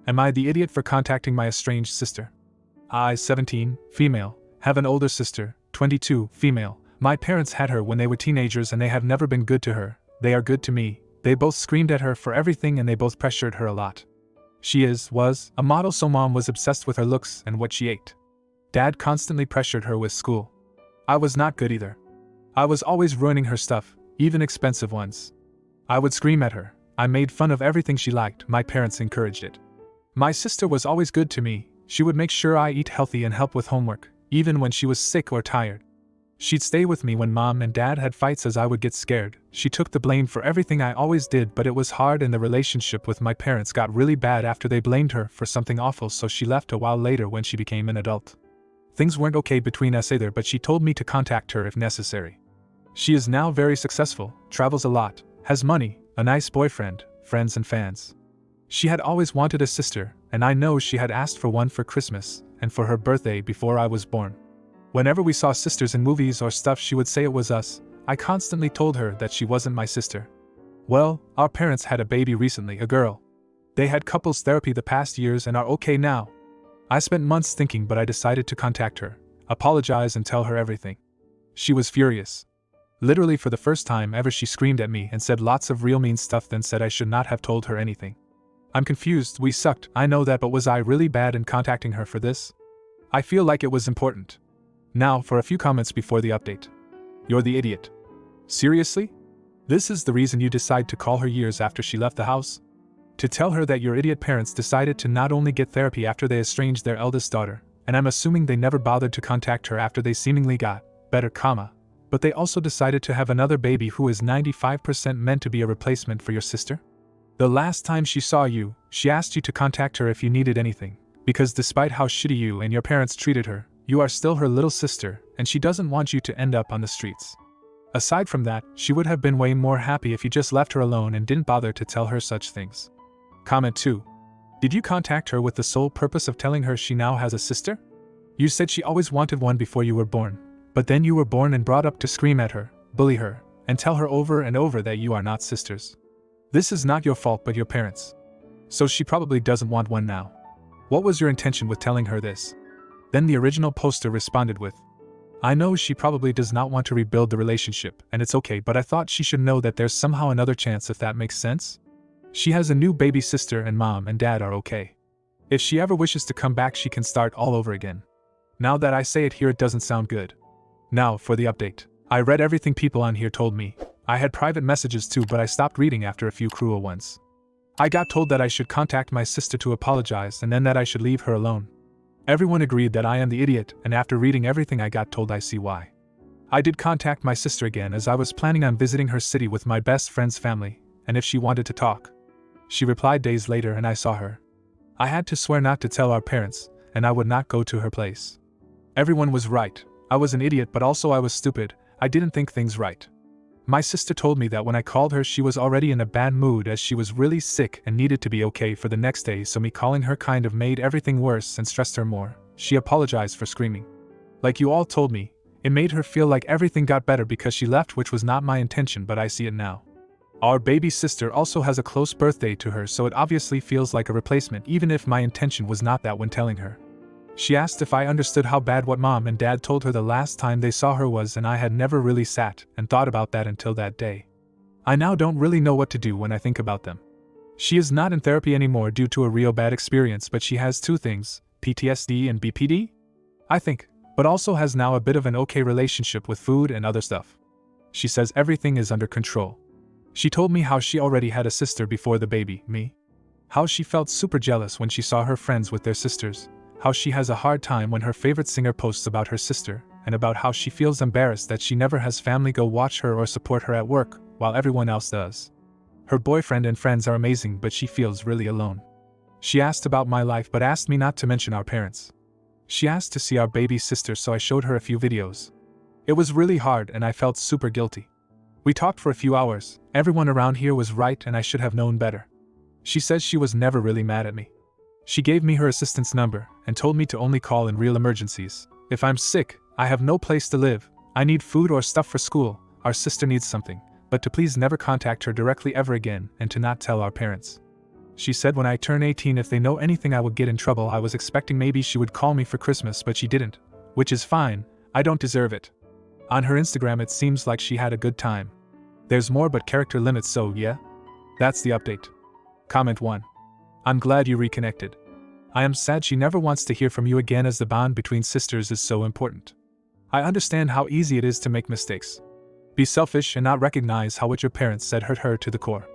Am I the idiot for contacting my estranged sister? I, 17, female, have an older sister, 22, female. My parents had her when they were teenagers and they have never been good to her. They are good to me. They both screamed at her for everything and they both pressured her a lot. She was a model, so mom was obsessed with her looks and what she ate. Dad constantly pressured her with school. I was not good either. I was always ruining her stuff, even expensive ones. I would scream at her. I made fun of everything she liked. My parents encouraged it. My sister was always good to me. She would make sure I eat healthy and help with homework, even when she was sick or tired. She'd stay with me when mom and dad had fights as I would get scared. She took the blame for everything I always did, but it was hard and the relationship with my parents got really bad after they blamed her for something awful, so she left a while later when she became an adult. Things weren't okay between us either, but she told me to contact her if necessary. She is now very successful, travels a lot, has money, a nice boyfriend, friends and fans. She had always wanted a sister, and I know she had asked for one for Christmas and for her birthday before I was born. Whenever we saw sisters in movies or stuff, she would say it was us. I constantly told her that she wasn't my sister. Well, our parents had a baby recently, a girl. They had couples therapy the past years and are okay now. I spent months thinking, but I decided to contact her, apologize and tell her everything. She was furious. Literally for the first time ever she screamed at me and said lots of real mean stuff, then said I should not have told her anything. I'm confused. We sucked, I know that, but was I really bad in contacting her for this? I feel like it was important. Now for a few comments before the update. You're the idiot. Seriously? This is the reason you decide to call her years after she left the house? To tell her that your idiot parents decided to not only get therapy after they estranged their eldest daughter, and I'm assuming they never bothered to contact her after they seemingly got better, but they also decided to have another baby who is 95% meant to be a replacement for your sister? The last time she saw you, she asked you to contact her if you needed anything, because despite how shitty you and your parents treated her, you are still her little sister, and she doesn't want you to end up on the streets. Aside from that, she would have been way more happy if you just left her alone and didn't bother to tell her such things. Comment 2. Did you contact her with the sole purpose of telling her she now has a sister? You said she always wanted one before you were born, but then you were born and brought up to scream at her, bully her, and tell her over and over that you are not sisters. This is not your fault but your parents. So she probably doesn't want one now. What was your intention with telling her this? Then the original poster responded with, I know she probably does not want to rebuild the relationship, and it's okay, but I thought she should know that there's somehow another chance, if that makes sense. She has a new baby sister and mom and dad are okay. If she ever wishes to come back, she can start all over again. Now that I say it here, it doesn't sound good. Now for the update. I read everything people on here told me. I had private messages too, but I stopped reading after a few cruel ones. I got told that I should contact my sister to apologize and then that I should leave her alone. Everyone agreed that I am the idiot, and after reading everything I got told, I see why. I did contact my sister again as I was planning on visiting her city with my best friend's family, and if she wanted to talk. She replied days later and I saw her. I had to swear not to tell our parents, and I would not go to her place. Everyone was right. I was an idiot, but also I was stupid. I didn't think things right. My sister told me that when I called her she was already in a bad mood as she was really sick and needed to be okay for the next day, so me calling her kind of made everything worse and stressed her more. She apologized for screaming. Like you all told me, it made her feel like everything got better because she left, which was not my intention, but I see it now. Our baby sister also has a close birthday to her, so it obviously feels like a replacement, even if my intention was not that when telling her. She asked if I understood how bad what mom and dad told her the last time they saw her was, and I had never really sat and thought about that until that day. I now don't really know what to do when I think about them. She is not in therapy anymore due to a real bad experience, but she has two things, PTSD and BPD? I think, but also has now a bit of an okay relationship with food and other stuff. She says everything is under control. She told me how she already had a sister before the baby, me. How she felt super jealous when she saw her friends with their sisters. How she has a hard time when her favorite singer posts about her sister, and about how she feels embarrassed that she never has family go watch her or support her at work, while everyone else does. Her boyfriend and friends are amazing, but she feels really alone. She asked about my life but asked me not to mention our parents. She asked to see our baby sister, so I showed her a few videos. It was really hard and I felt super guilty. We talked for a few hours. Everyone around here was right and I should have known better. She says she was never really mad at me. She gave me her assistant's number and told me to only call in real emergencies. If I'm sick, I have no place to live, I need food or stuff for school, our sister needs something, but to please never contact her directly ever again and to not tell our parents. She said when I turn 18 if they know anything I would get in trouble. I was expecting maybe she would call me for Christmas, but she didn't. Which is fine, I don't deserve it. On her Instagram it seems like she had a good time. There's more but character limits, so yeah? That's the update. Comment 1. I'm glad you reconnected. I am sad she never wants to hear from you again as the bond between sisters is so important. I understand how easy it is to make mistakes. Be selfish and not recognize how what your parents said hurt her to the core.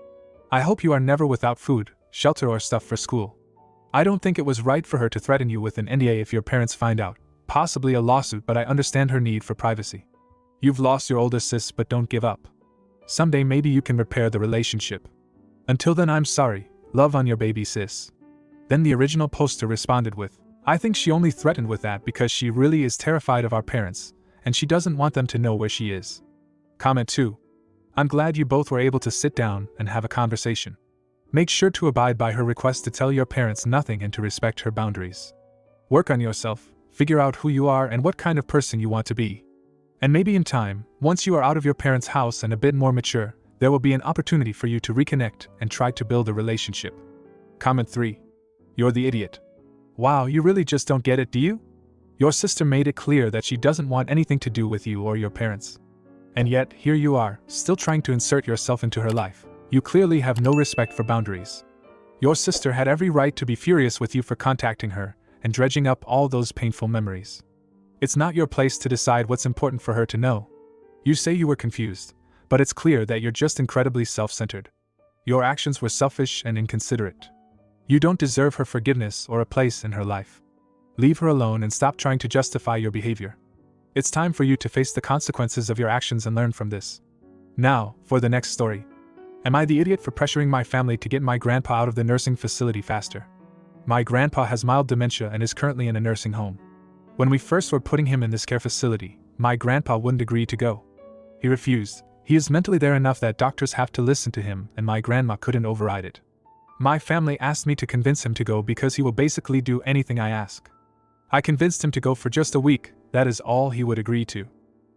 I hope you are never without food, shelter or stuff for school. I don't think it was right for her to threaten you with an NDA if your parents find out, possibly a lawsuit, but I understand her need for privacy. You've lost your older sis, but don't give up. Someday maybe you can repair the relationship. Until then, I'm sorry, love on your baby sis. Then the original poster responded with, I think she only threatened with that because she really is terrified of our parents, and she doesn't want them to know where she is. Comment 2. I'm glad you both were able to sit down and have a conversation. Make sure to abide by her request to tell your parents nothing and to respect her boundaries. Work on yourself, figure out who you are and what kind of person you want to be. And maybe in time, once you are out of your parents' house and a bit more mature, there will be an opportunity for you to reconnect and try to build a relationship. Comment 3. You're the idiot. Wow, you really just don't get it, do you? Your sister made it clear that she doesn't want anything to do with you or your parents. And yet, here you are, still trying to insert yourself into her life. You clearly have no respect for boundaries. Your sister had every right to be furious with you for contacting her and dredging up all those painful memories. It's not your place to decide what's important for her to know. You say you were confused, but it's clear that you're just incredibly self-centered. Your actions were selfish and inconsiderate. You don't deserve her forgiveness or a place in her life. Leave her alone and stop trying to justify your behavior. It's time for you to face the consequences of your actions and learn from this. Now, for the next story. Am I the idiot for pressuring my family to get my grandpa out of the nursing facility faster? My grandpa has mild dementia and is currently in a nursing home. When we first were putting him in this care facility, my grandpa wouldn't agree to go. He refused. He is mentally there enough that doctors have to listen to him, and my grandma couldn't override it. My family asked me to convince him to go because he will basically do anything I ask. I convinced him to go for just a week. That is all he would agree to.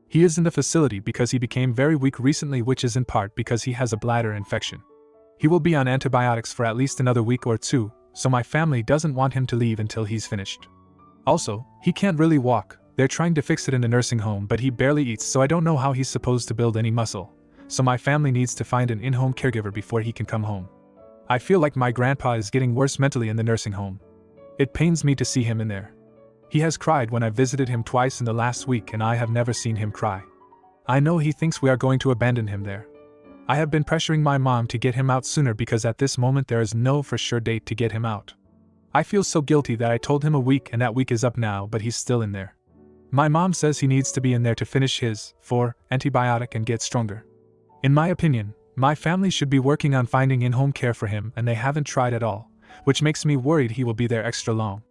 He is in the facility because he became very weak recently, which is in part because he has a bladder infection. He will be on antibiotics for at least another week or two, so my family doesn't want him to leave until he's finished. Also, he can't really walk. They're trying to fix it in the nursing home, but he barely eats, so I don't know how he's supposed to build any muscle. So my family needs to find an in-home caregiver before he can come home. I feel like my grandpa is getting worse mentally in the nursing home. It pains me to see him in there. He has cried when I visited him twice in the last week, and I have never seen him cry. I know he thinks we are going to abandon him there. I have been pressuring my mom to get him out sooner because at this moment there is no for sure date to get him out. I feel so guilty that I told him a week and that week is up now, but he's still in there. My mom says he needs to be in there to finish his antibiotic and get stronger. In my opinion, my family should be working on finding in-home care for him, and they haven't tried at all, which makes me worried he will be there extra long.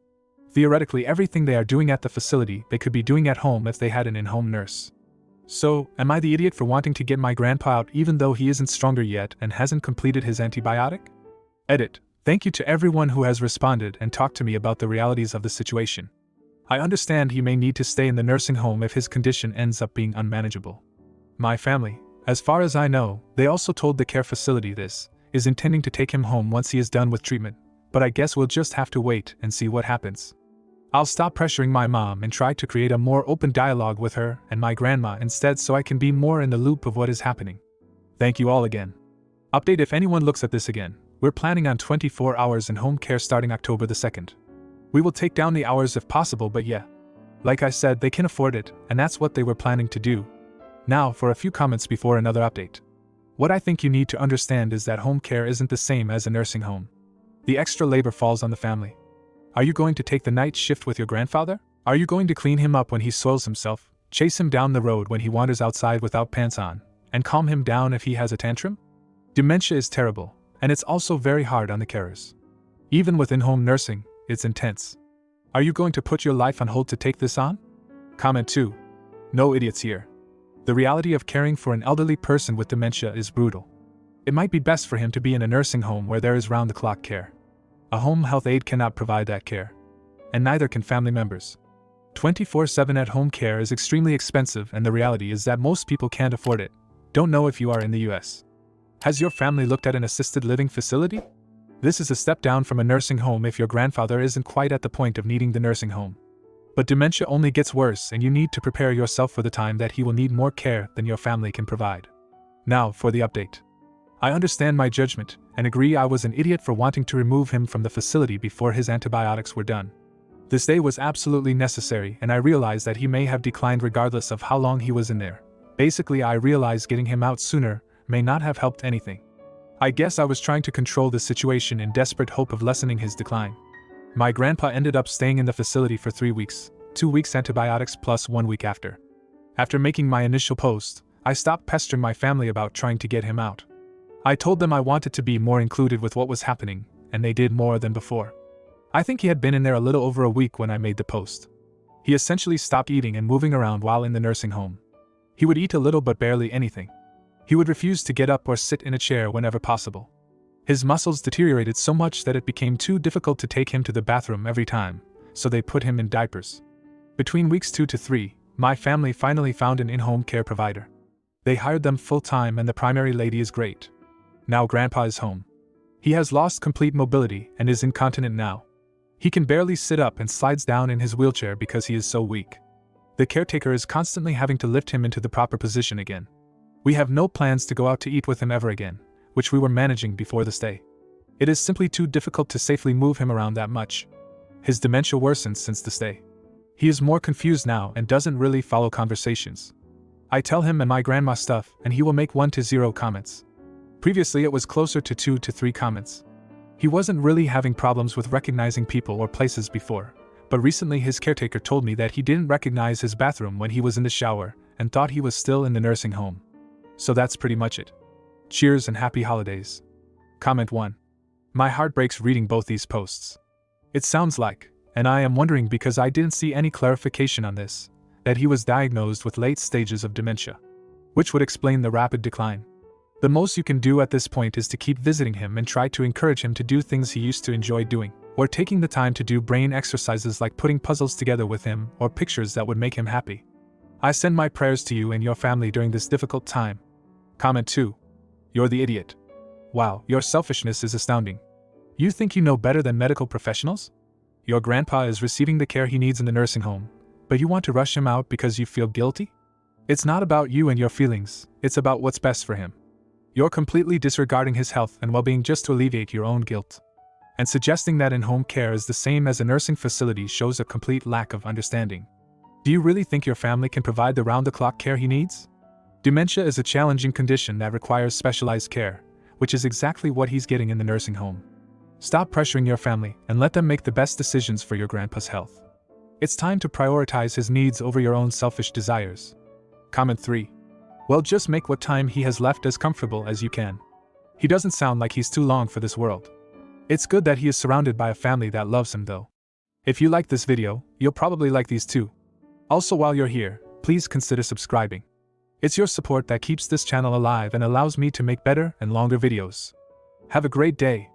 Theoretically, everything they are doing at the facility they could be doing at home if they had an in-home nurse. So, am I the idiot for wanting to get my grandpa out even though he isn't stronger yet and hasn't completed his antibiotic? Edit. Thank you to everyone who has responded and talked to me about the realities of the situation. I understand he may need to stay in the nursing home if his condition ends up being unmanageable. My family, as far as I know, they also told the care facility this, is intending to take him home once he is done with treatment, but I guess we'll just have to wait and see what happens. I'll stop pressuring my mom and try to create a more open dialogue with her and my grandma instead so I can be more in the loop of what is happening. Thank you all again. Update: if anyone looks at this again, we're planning on 24 hours in home care starting October the 2nd. We will take down the hours if possible, but yeah. Like I said, they can afford it, and that's what they were planning to do. Now, for a few comments before another update. What I think you need to understand is that home care isn't the same as a nursing home. The extra labor falls on the family. Are you going to take the night shift with your grandfather? Are you going to clean him up when he soils himself, chase him down the road when he wanders outside without pants on, and calm him down if he has a tantrum? Dementia is terrible, and it's also very hard on the carers. Even with in-home nursing, it's intense. Are you going to put your life on hold to take this on? Comment 2. No idiots here. The reality of caring for an elderly person with dementia is brutal. It might be best for him to be in a nursing home where there is round-the-clock care. A home health aide cannot provide that care. And neither can family members. 24/7 at-home care is extremely expensive, and the reality is that most people can't afford it. Don't know if you are in the US. Has your family looked at an assisted living facility? This is a step down from a nursing home if your grandfather isn't quite at the point of needing the nursing home. But dementia only gets worse, and you need to prepare yourself for the time that he will need more care than your family can provide. Now for the update. I understand my judgment, and agree I was an idiot for wanting to remove him from the facility before his antibiotics were done. This day was absolutely necessary, and I realized that he may have declined regardless of how long he was in there. Basically, I realized getting him out sooner may not have helped anything. I guess I was trying to control the situation in desperate hope of lessening his decline. My grandpa ended up staying in the facility for 3 weeks, 2 weeks antibiotics plus 1 week after. After making my initial post, I stopped pestering my family about trying to get him out. I told them I wanted to be more included with what was happening, and they did more than before. I think he had been in there a little over a week when I made the post. He essentially stopped eating and moving around while in the nursing home. He would eat a little but barely anything. He would refuse to get up or sit in a chair whenever possible. His muscles deteriorated so much that it became too difficult to take him to the bathroom every time, so they put him in diapers. Between weeks 2 to 3, my family finally found an in-home care provider. They hired them full-time, and the primary lady is great. Now Grandpa is home. He has lost complete mobility and is incontinent now. He can barely sit up and slides down in his wheelchair because he is so weak. The caretaker is constantly having to lift him into the proper position again. We have no plans to go out to eat with him ever again, which we were managing before the stay. It is simply too difficult to safely move him around that much. His dementia worsened since the stay. He is more confused now and doesn't really follow conversations. I tell him and my grandma stuff, and he will make 1 to 0 comments. Previously it was closer to 2 to 3 comments. He wasn't really having problems with recognizing people or places before, but recently his caretaker told me that he didn't recognize his bathroom when he was in the shower and thought he was still in the nursing home. So that's pretty much it. Cheers and happy holidays. Comment 1. My heart breaks reading both these posts. It sounds like, and I am wondering because I didn't see any clarification on this, that he was diagnosed with late stages of dementia, which would explain the rapid decline. The most you can do at this point is to keep visiting him and try to encourage him to do things he used to enjoy doing, or taking the time to do brain exercises like putting puzzles together with him or pictures that would make him happy. I send my prayers to you and your family during this difficult time. Comment 2. You're the idiot. Wow, your selfishness is astounding. You think you know better than medical professionals? Your grandpa is receiving the care he needs in the nursing home, but you want to rush him out because you feel guilty? It's not about you and your feelings, it's about what's best for him. You're completely disregarding his health and well-being just to alleviate your own guilt. And suggesting that in-home care is the same as a nursing facility shows a complete lack of understanding. Do you really think your family can provide the round-the-clock care he needs? Dementia is a challenging condition that requires specialized care, which is exactly what he's getting in the nursing home. Stop pressuring your family and let them make the best decisions for your grandpa's health. It's time to prioritize his needs over your own selfish desires. Comment 3. Well, just make what time he has left as comfortable as you can. He doesn't sound like he's too long for this world. It's good that he is surrounded by a family that loves him though. If you like this video, you'll probably like these too. Also, while you're here, please consider subscribing. It's your support that keeps this channel alive and allows me to make better and longer videos. Have a great day.